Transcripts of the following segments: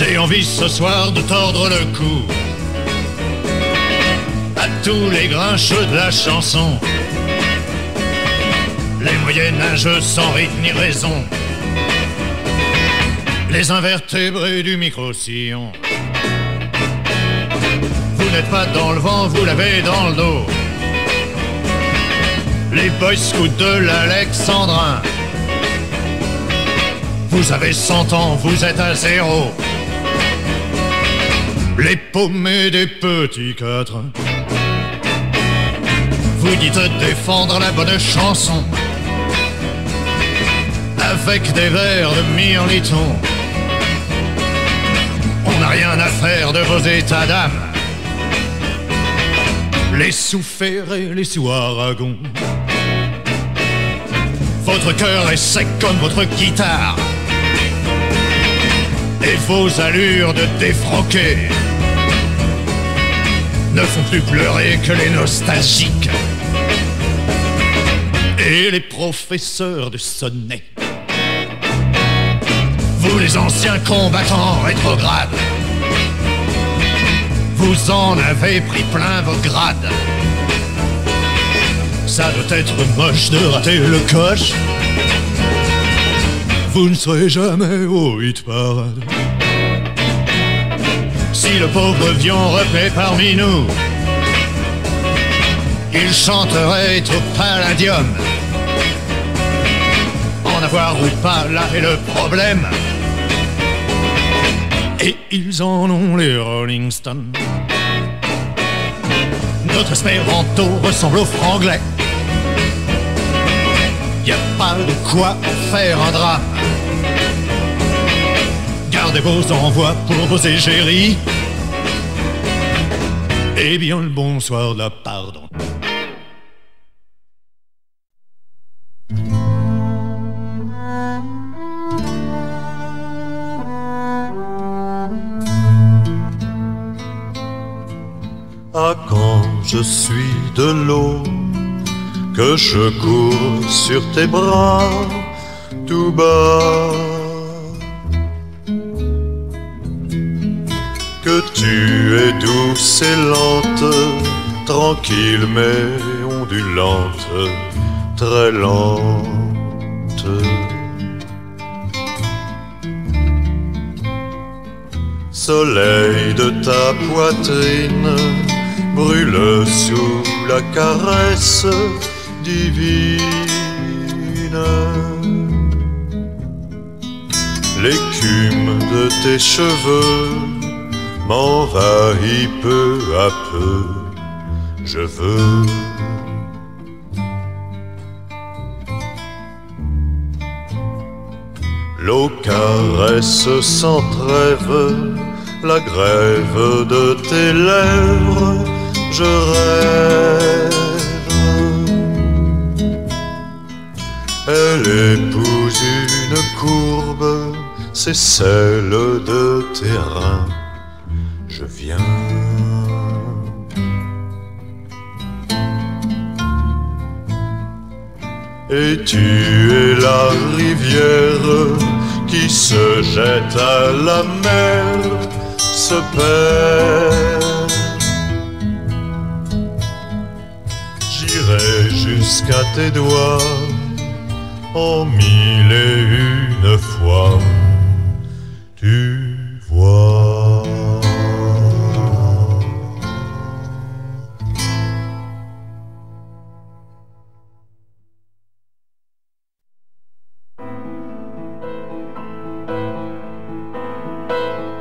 J'ai envie ce soir de tordre le cou à tous les grincheux de la chanson, les moyenâgeux sans rythme ni raison, les invertébrés du micro-sillon. Vous n'êtes pas dans le vent, vous l'avez dans le dos. Les boys scouts de l'Alexandrin. Vous avez 100 ans, vous êtes à zéro. Les paumés des petits quatre. Vous dites défendre la bonne chanson avec des vers de mirliton. On n'a rien à faire de vos états d'âme, les sous-ferrés, les sous-aragons. Votre cœur est sec comme votre guitare et vos allures de défroquer ne font plus pleurer que les nostalgiques et les professeurs de sonnet. Vous les anciens combattants rétrogrades, vous en avez pris plein vos grades. Ça doit être moche de rater le coche. Vous ne serez jamais au hit parade. Si le pauvre Vion revenait parmi nous, il chanterait au Palladium. En avoir ou pas, là est le problème. Et ils en ont les Rolling Stones. Notre espéranto ressemble au franglais. Y a pas de quoi en faire un drame. Gardez vos envois pour vos égéries. Et bien le bonsoir de la pardon. Ah, quand je suis de l'eau, que je cours sur tes bras tout bas, que tu es douce et lente, tranquille mais ondulante, très lente. Soleil de ta poitrine brûle sous la caresse divine. L'écume de tes cheveux m'envahit peu à peu. Je veux l'eau caresse sans trêve la grève de tes lèvres. Je rêve. Elle épouse une courbe, c'est celle de tes reins. Je viens. Et tu es la rivière qui se jette à la mer, se perd. J'irai jusqu'à tes doigts en mille et une fois, tu vois.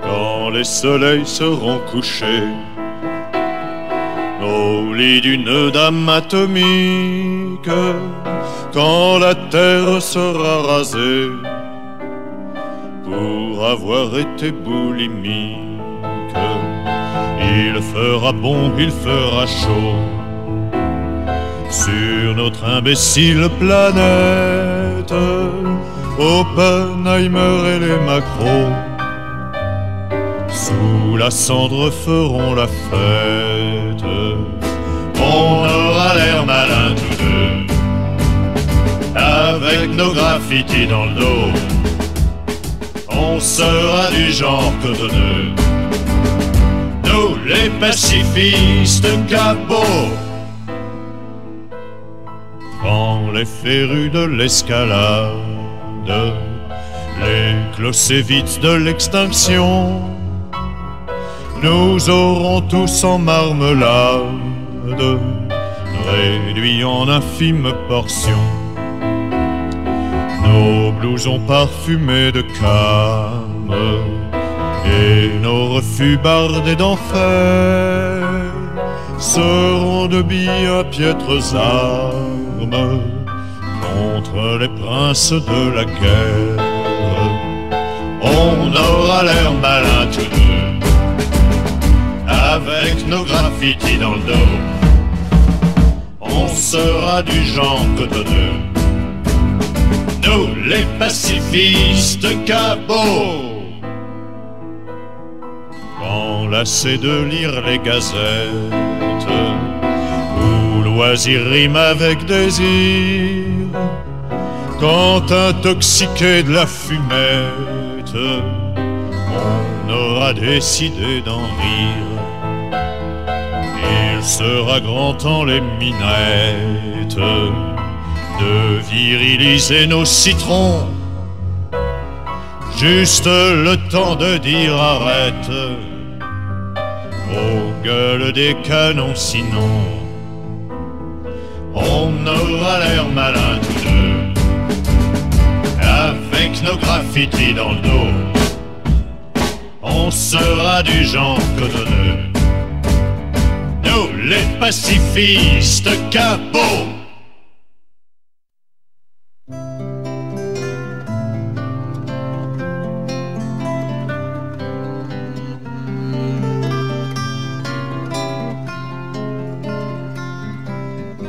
Quand les soleils seront couchés au lit d'une dame atomique, quand la terre sera rasée pour avoir été boulimique, il fera bon, il fera chaud sur notre imbécile planète. Oppenheimer et les Macron sous la cendre feront la fête. On aura l'air malin tous deux, avec nos graffitis dans le dos. On sera du genre cotonneux, nous les pacifistes capots. Quand les férus de l'escalade, les clocévites de l'extinction, nous aurons tous en marmelade, réduits en infimes portions, nos blousons parfumés de came et nos refus bardés d'enfer seront de bien piètres armes contre les princes de la guerre. On aura l'air malin tous deux, avec nos graffitis dans le dos. On sera du genre cotonneux, nous les pacifistes capots. Quand lassé de lire les gazettes, où loisir rime avec désir, quand intoxiqué de la fumette, on aura décidé d'en rire. Il sera grand temps les minettes de viriliser nos citrons, juste le temps de dire arrête aux gueules des canons, sinon on aura l'air malin tous deux, avec nos graffitis dans le dos. On sera du genre cotonneux, nous les pacifistes capots.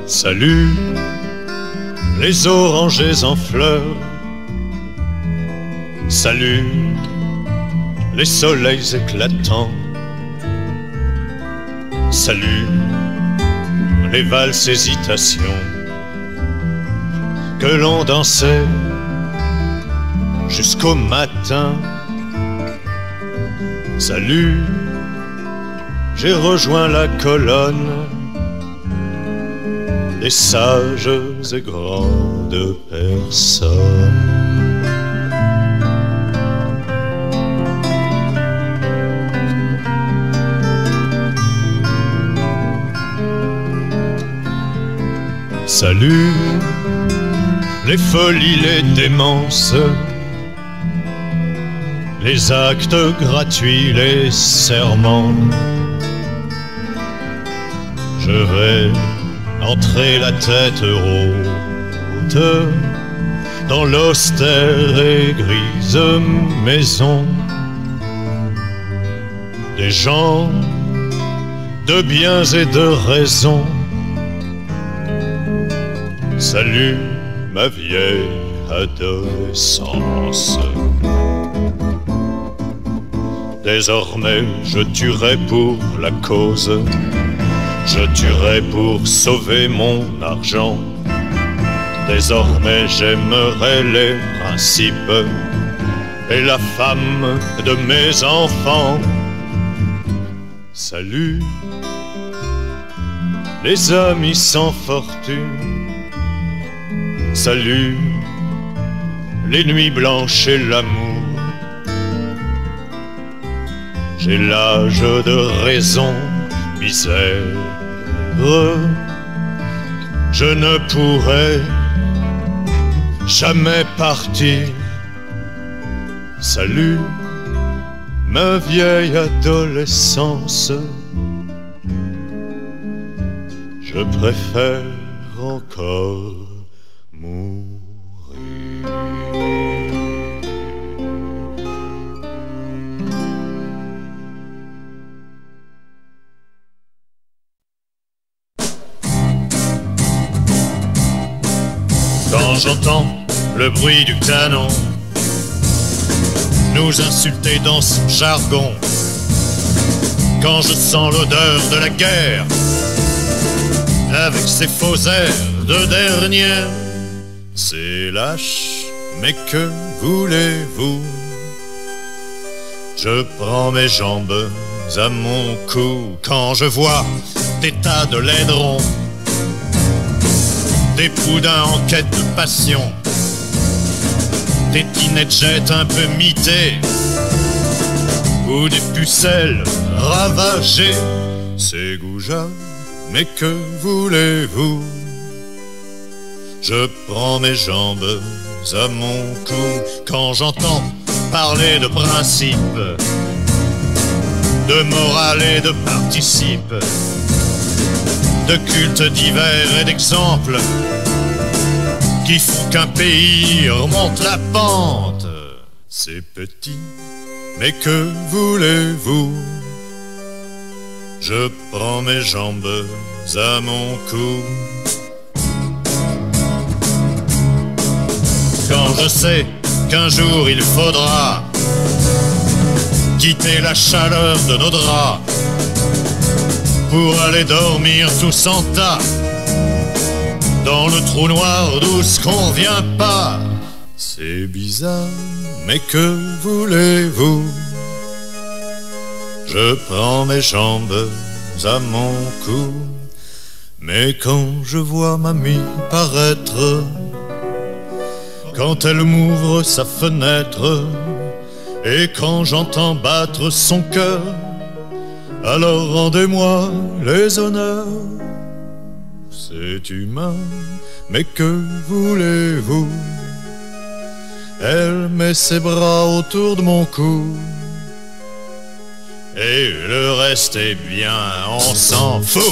Salut les orangers en fleurs, salut les soleils éclatants, salut les valses hésitations que l'on dansait jusqu'au matin. Salut, j'ai rejoint la colonne des sages et grandes personnes. Salut les folies, les démences, les actes gratuits, les serments. Je vais entrer la tête haute dans l'austère et grise maison des gens de biens et de raisons. Salut ma vieille adolescence. Désormais je tuerai pour la cause, je tuerai pour sauver mon argent. Désormais j'aimerai les principes et la femme de mes enfants. Salut les amis sans fortune, salut les nuits blanches et l'amour. J'ai l'âge de raison, misère, je ne pourrai jamais partir. Salut ma vieille adolescence, je préfère encore mourir. Quand j'entends le bruit du canon nous insulter dans son jargon, quand je sens l'odeur de la guerre avec ses faux airs de dernière, c'est lâche, mais que voulez-vous? Je prends mes jambes à mon cou quand je vois des tas de laiderons, des poudins en quête de passion, des teenagers un peu mités ou des pucelles ravagées. C'est goujat, mais que voulez-vous? Je prends mes jambes à mon cou quand j'entends parler de principes, de morale et de participe, de cultes divers et d'exemples qui font qu'un pays remonte la pente. C'est petit, mais que voulez-vous? Je prends mes jambes à mon cou quand je sais qu'un jour il faudra quitter la chaleur de nos draps pour aller dormir tous en tas dans le trou noir d'où ce qu'on vient pas. C'est bizarre, mais que voulez-vous? Je prends mes jambes à mon cou, mais quand je vois mamie paraître, quand elle m'ouvre sa fenêtre et quand j'entends battre son cœur, alors rendez-moi les honneurs. C'est humain, mais que voulez-vous? Elle met ses bras autour de mon cou et le reste est bien, on s'en fout.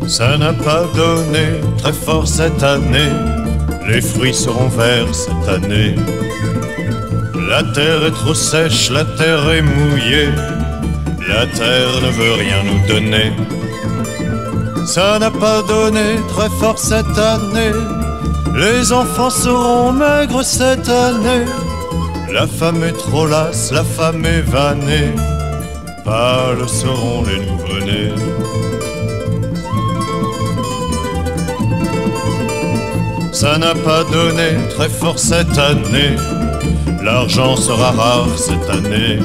Ça n'a pas donné très fort cette année, les fruits seront verts cette année. La terre est trop sèche, la terre est mouillée, la terre ne veut rien nous donner. Ça n'a pas donné très fort cette année, les enfants seront maigres cette année. La femme est trop lasse, la femme est vannée, pâles seront les nouveau-nés. Ça n'a pas donné très fort cette année, l'argent sera rare cette année.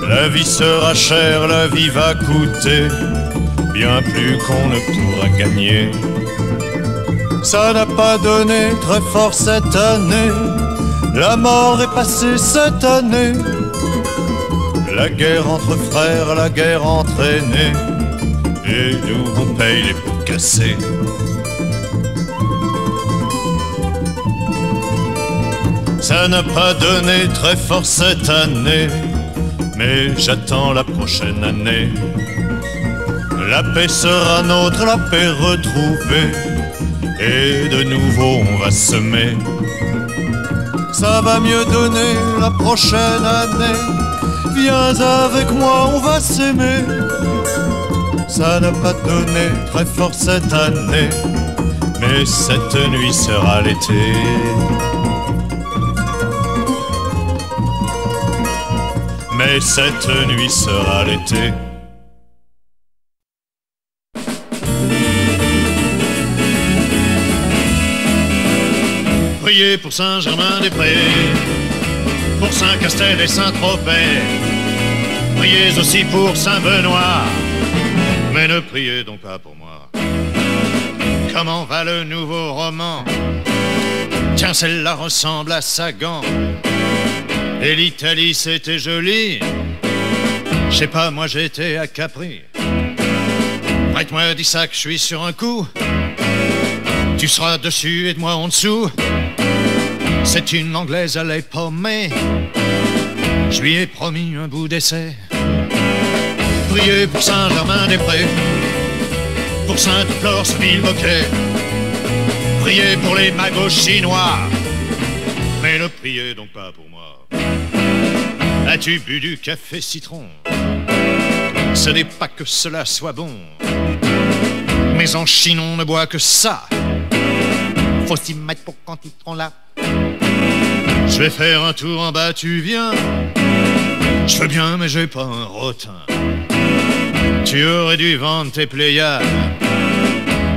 La vie sera chère, la vie va coûter bien plus qu'on ne pourra gagner. Ça n'a pas donné très fort cette année, la mort est passée cette année. La guerre entre frères, la guerre entre aînés, et nous on paye les pots cassés. Ça n'a pas donné très fort cette année, mais j'attends la prochaine année. La paix sera nôtre, la paix retrouvée, et de nouveau on va semer. Ça va mieux donner la prochaine année, viens avec moi, on va s'aimer. Ça n'a pas donné très fort cette année, mais cette nuit sera l'été. Mais cette nuit sera l'été. Priez pour Saint-Germain-des-Prés, pour Saint-Castel et Saint-Tropez. Priez aussi pour Saint-Benoît, mais ne priez donc pas pour moi. Comment va le nouveau roman? Tiens, celle-là ressemble à Sagan. Et l'Italie c'était joli. Je sais pas, moi j'étais à Capri. Prête-moi 10 sacs, je suis sur un coup. Tu seras dessus et de moi en dessous. C'est une Anglaise, elle est paumée. Je lui ai promis un bout d'essai. Priez pour Saint-Germain-des-Prés, pour Sainte-Flore, Vilmoquet. Priez pour les magos chinois, mais ne priez donc pas pour moi. As-tu bu du café citron? Ce n'est pas que cela soit bon, mais en Chine on ne boit que ça. Faut s'y mettre pour quand ils seront là. Je vais faire un tour en bas, tu viens? Je veux bien, mais j'ai pas un rotin. Tu aurais dû vendre tes Pléiades,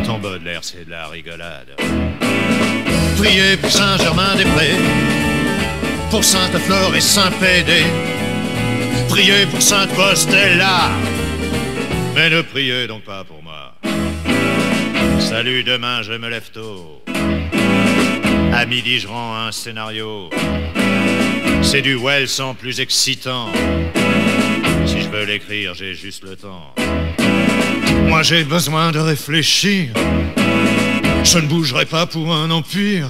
ton Baudelaire, c'est de la rigolade. Priez pour Saint-Germain-des-Prés, pour Sainte-Flore et Saint-Pédé. Priez pour Sainte-Postella, mais ne priez donc pas pour moi. Salut, demain je me lève tôt. À midi je rends un scénario. C'est du Wells en plus excitant. Si je veux l'écrire, j'ai juste le temps. Moi j'ai besoin de réfléchir. Je ne bougerai pas pour un empire.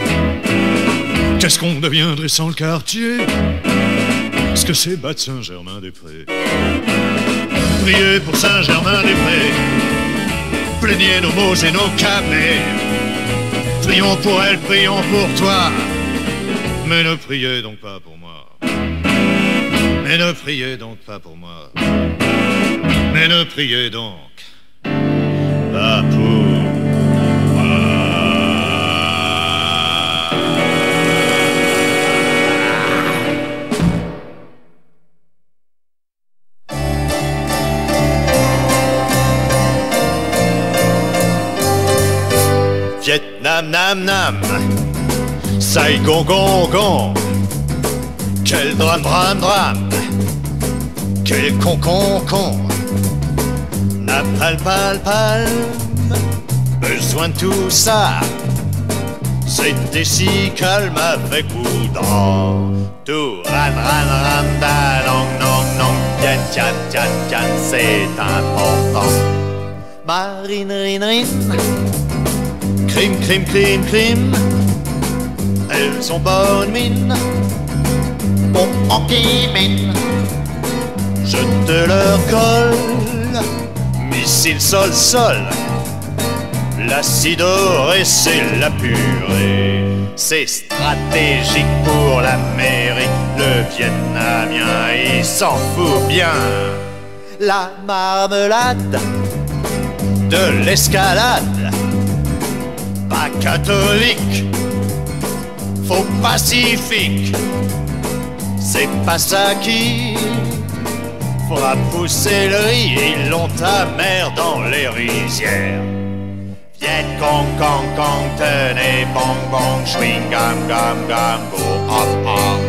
Qu'est-ce qu'on deviendrait sans le quartier? Est-ce que c'est bas de Saint-Germain-des-Prés? Priez pour Saint-Germain-des-Prés, plaignez nos mots et nos camés. Prions pour elle, prions pour toi, mais ne priez donc pas pour moi. Mais ne priez donc pas pour moi. Mais ne priez donc pas pour moi. Vietnam, nam, nam, Saigon, gong, gong. Quel drame, drame, drame. Quel con, con, con. Napalm, palm, palm. Besoin de tout ça. C'était si calme avec Boudran. Tout ran, ran, ran, da, non, non, non. Tian, tian, tian, tian, c'est important. Marine, rin, rin. Crime, crime, crime, crime. Elles ont bonne mine. Bon, anti-mine. Je te leur colle. Missile, sol, sol. L'acide doré, c'est la purée. C'est stratégique pour l'Amérique. Le Vietnamien, il s'en fout bien. La marmelade de l'escalade. Pas catholique, faux pacifique. C'est pas ça qui fera pousser le riz. Ils l'ont ta mère dans les rizières. Viet Cong, Cong, Cong, tenez, bong, bong, chewing gum, gum, gum, go hop, hop.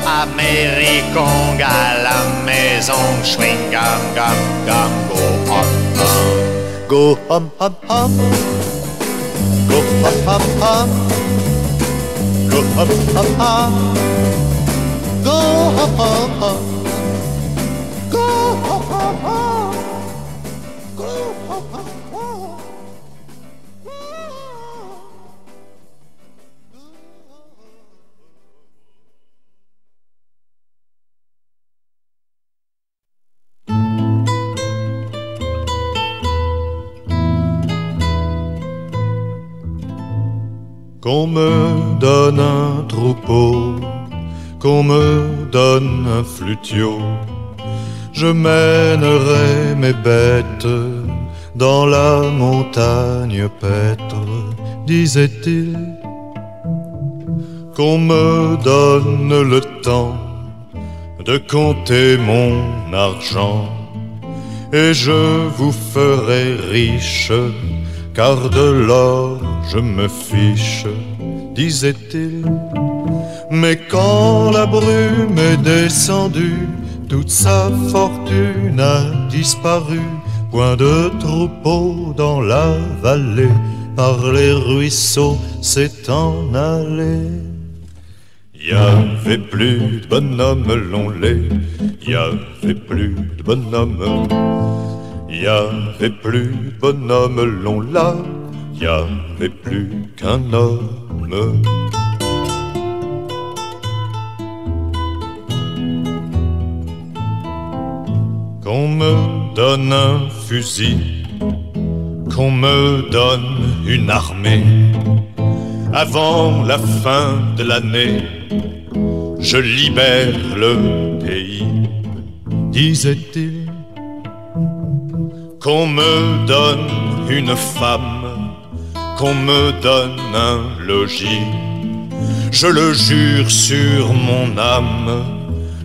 Américong à la maison, chewing gum, gum, gum, go hop, hop. Go hum, hum, hum. Go hum, hum, hum. Go hum, hum, hum. Go hum, hum, hum. Go hum, hum, hum. Go hum, hum, hum. Qu'on me donne un troupeau, qu'on me donne un flutio, je mènerai mes bêtes dans la montagne paître, disait-il. Qu'on me donne le temps de compter mon argent, et je vous ferai riche, car de l'or je me fiche, disait-il. Mais quand la brume est descendue, toute sa fortune a disparu. Point de troupeau dans la vallée, par les ruisseaux c'est en allé. Y avait plus de bonhomme long-lait, y avait plus de bonhomme. Y avait plus de bonhomme long là, y avait plus qu'un homme. Qu'on me donne un fusil, qu'on me donne une armée, avant la fin de l'année, je libère le pays, disait-il. Qu'on me donne une femme, qu'on me donne un logis, je le jure sur mon âme,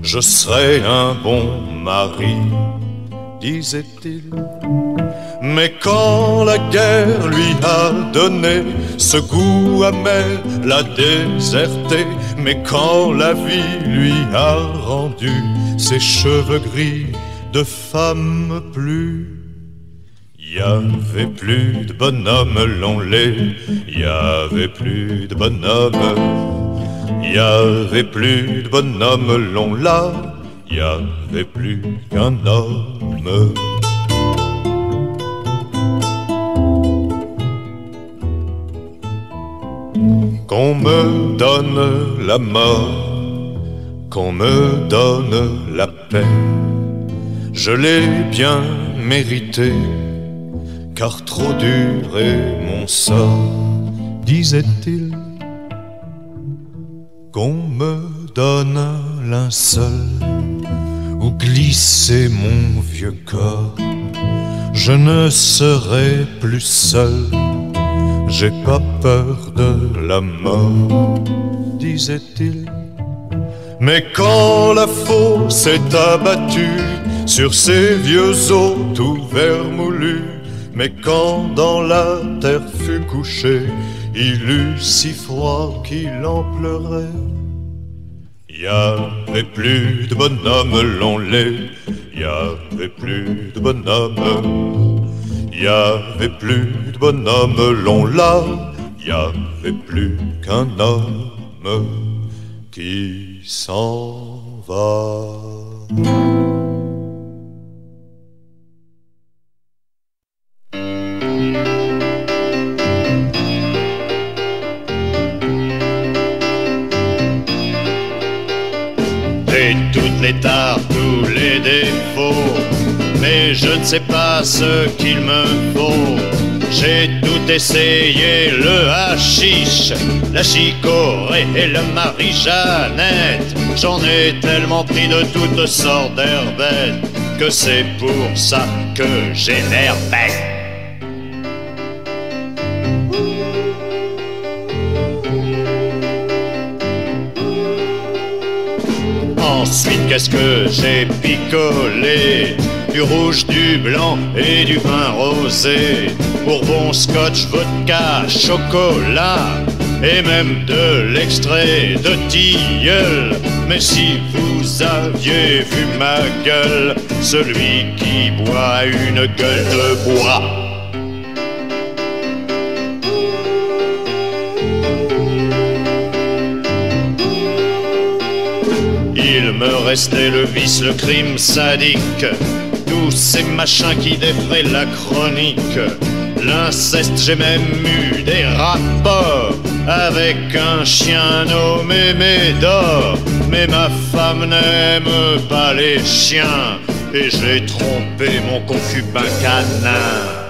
je serai un bon mari, disait-il. Mais quand la guerre lui a donné ce goût amer, l'a déserté. Mais quand la vie lui a rendu ses cheveux gris de femme plus. Y avait plus de bonhomme long lait, y avait plus de bonhomme. Y avait plus de bonhomme long là, y avait plus qu'un homme. Qu'on me donne la mort, qu'on me donne la paix, je l'ai bien mérité, car trop dur est mon sort, disait-il. Qu'on me donne un linceul où glisser mon vieux corps, je ne serai plus seul. J'ai pas peur de la mort, disait-il. Mais quand la fosse est abattue sur ces vieux os tout vermoulus, mais quand dans la terre fut couché, il eut si froid qu'il en pleurait. Y avait plus de bonhomme long lait, y avait plus de bonhomme. Y avait plus de bonhomme long là, y avait plus qu'un homme qui s'en va. J'ai toutes les tares, tous les défauts, mais je ne sais pas ce qu'il me faut. J'ai tout essayé, le hashish, la chicorée et le Marie-Jeannette. J'en ai tellement pris de toutes sortes d'herbettes que c'est pour ça que j'ai l'air bête. Ensuite, qu'est-ce que j'ai picolé? Du rouge, du blanc et du vin rosé, bourbon, scotch, vodka, chocolat et même de l'extrait de tilleul. Mais si vous aviez vu ma gueule, celui qui boit une gueule de bois. Il me restait le vice, le crime sadique, tous ces machins qui défraient la chronique. L'inceste, j'ai même eu des rapports avec un chien nommé Médor. Mais ma femme n'aime pas les chiens et j'ai trompé mon concubin canin.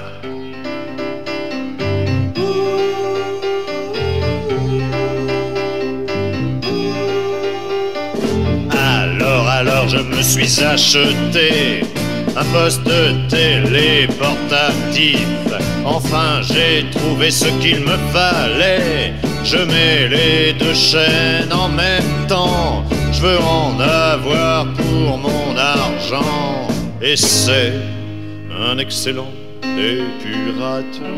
Alors je me suis acheté un poste de télé portatif. Enfin j'ai trouvé ce qu'il me fallait. Je mets les deux chaînes en même temps. Je veux en avoir pour mon argent. Et c'est un excellent épuratif.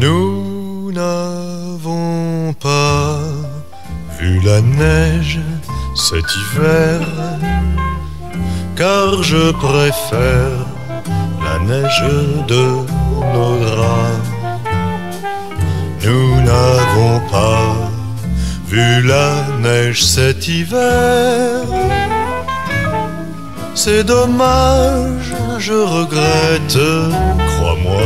Nous n'avons pas vu la neige cet hiver, car je préfère la neige de nos draps. Nous n'avons pas vu la neige cet hiver. C'est dommage, je regrette, crois-moi.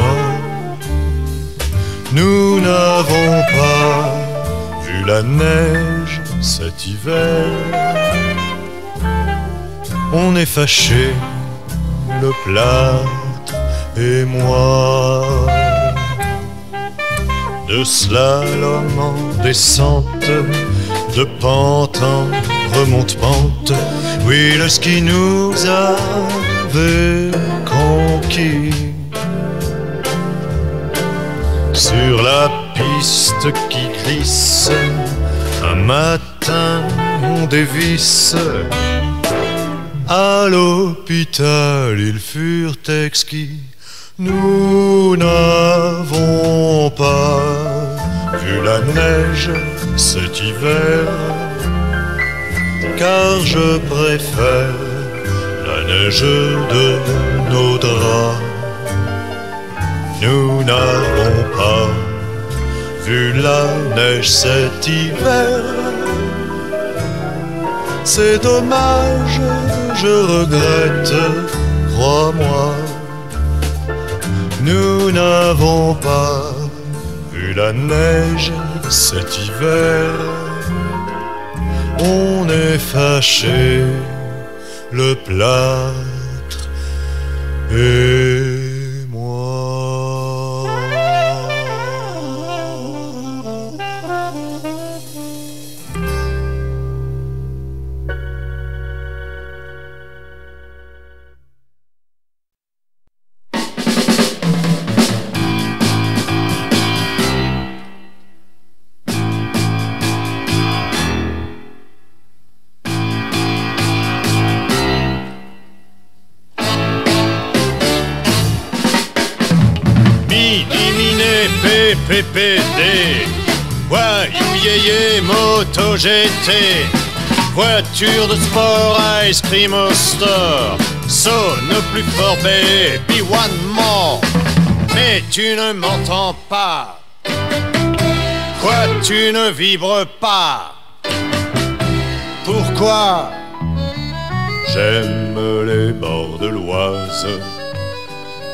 Nous n'avons pas vu la neige cet hiver. On est fâché, le plâtre et moi, de slalom en descente, de pente en remonte-pente. Oui, le ski nous avait conquis. Sur la piste qui glisse, un matin on dévisse. À l'hôpital ils furent exquis. Nous n'avons pas vu la neige cet hiver, car je préfère la neige de nos draps. Nous n'avons pas vu la neige cet hiver. C'est dommage, je regrette, crois-moi. Nous n'avons pas vu la neige cet hiver. On est fâché, le plâtre et moi. PPD, voyou yéyé, moto GT, voiture de sport, ice cream au store, sonne plus fort, baby, one more. Mais tu ne m'entends pas. Quoi, tu ne vibres pas? Pourquoi? J'aime les bords de l'Oise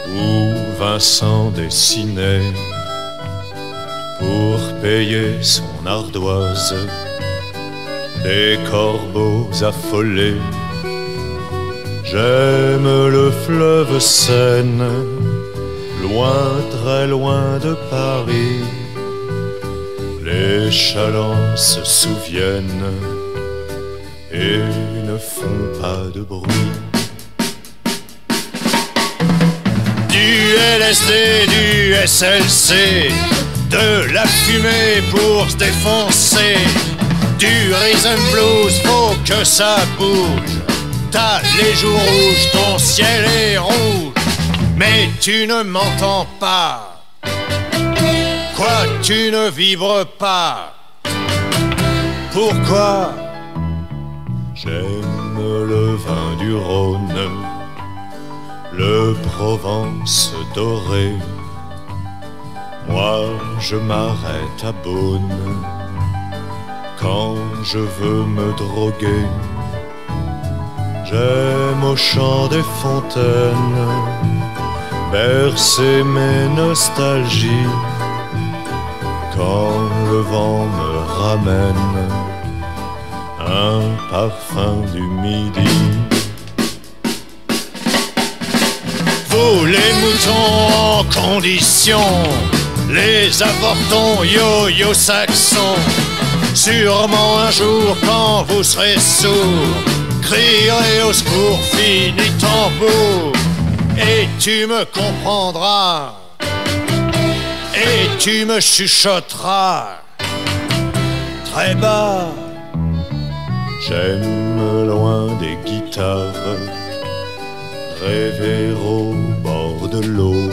où Vincent dessinait pour payer son ardoise des corbeaux affolés. J'aime le fleuve Seine, loin, très loin de Paris. Les chalands se souviennent et ne font pas de bruit. Du LSD, du SLC, de la fumée pour se défoncer, du rhythm blues, faut que ça bouge. T'as les joues rouges, ton ciel est rouge, mais tu ne m'entends pas. Quoi, tu ne vibres pas? Pourquoi? J'aime le vin du Rhône, le Provence doré. Moi je m'arrête à Beaune quand je veux me droguer. J'aime au chant des fontaines bercer mes nostalgies quand le vent me ramène un parfum du midi. Vous les moutons en condition, les avortons yo-yo saxons, sûrement un jour quand vous serez sourds, crierez au secours, fini tambour, et tu me comprendras, et tu me chuchoteras très bas. J'aime loin des guitares rêver au bord de l'eau,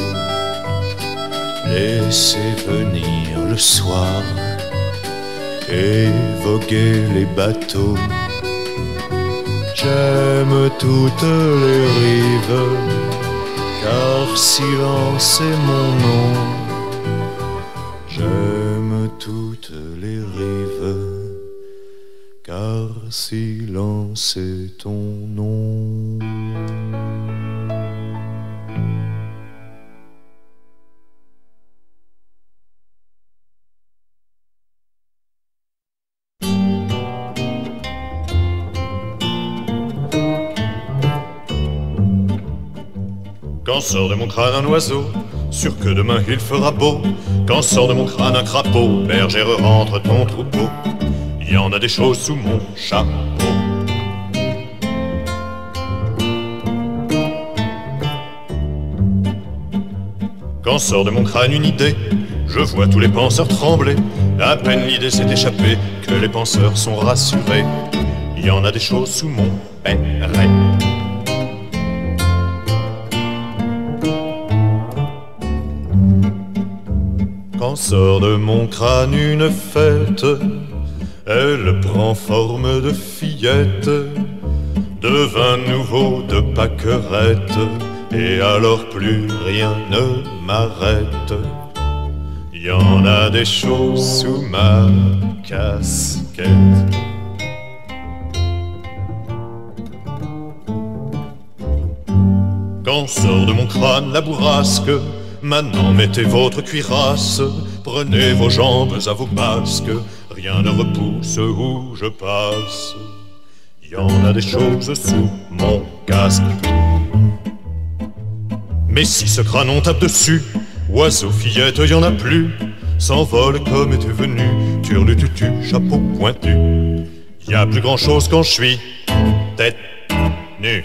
laisser venir le soir et voguer les bateaux. J'aime toutes les rives, car silence est mon nom. J'aime toutes les rives, car silence est ton nom. Quand sort de mon crâne un oiseau, sûr que demain il fera beau. Quand sort de mon crâne un crapaud, bergère rentre ton troupeau. Il y en a des choses sous mon chapeau. Quand sort de mon crâne une idée, je vois tous les penseurs trembler. À peine l'idée s'est échappée que les penseurs sont rassurés. Il y en a des choses sous mon béret. Quand sort de mon crâne une fête, elle prend forme de fillette, de vin nouveau, de pâquerette, et alors plus rien ne m'arrête. Il y en a des choses sous ma casquette. Quand sort de mon crâne la bourrasque, maintenant mettez votre cuirasse, prenez vos jambes à vos basques, rien ne repousse où je passe. Il y en a des choses sous mon casque. Mais si ce crâne on tape dessus, oiseau, fillette, y en a plus, s'envole comme était venu, turlututu, chapeau pointu. Y a plus grand chose quand je suis tête nue.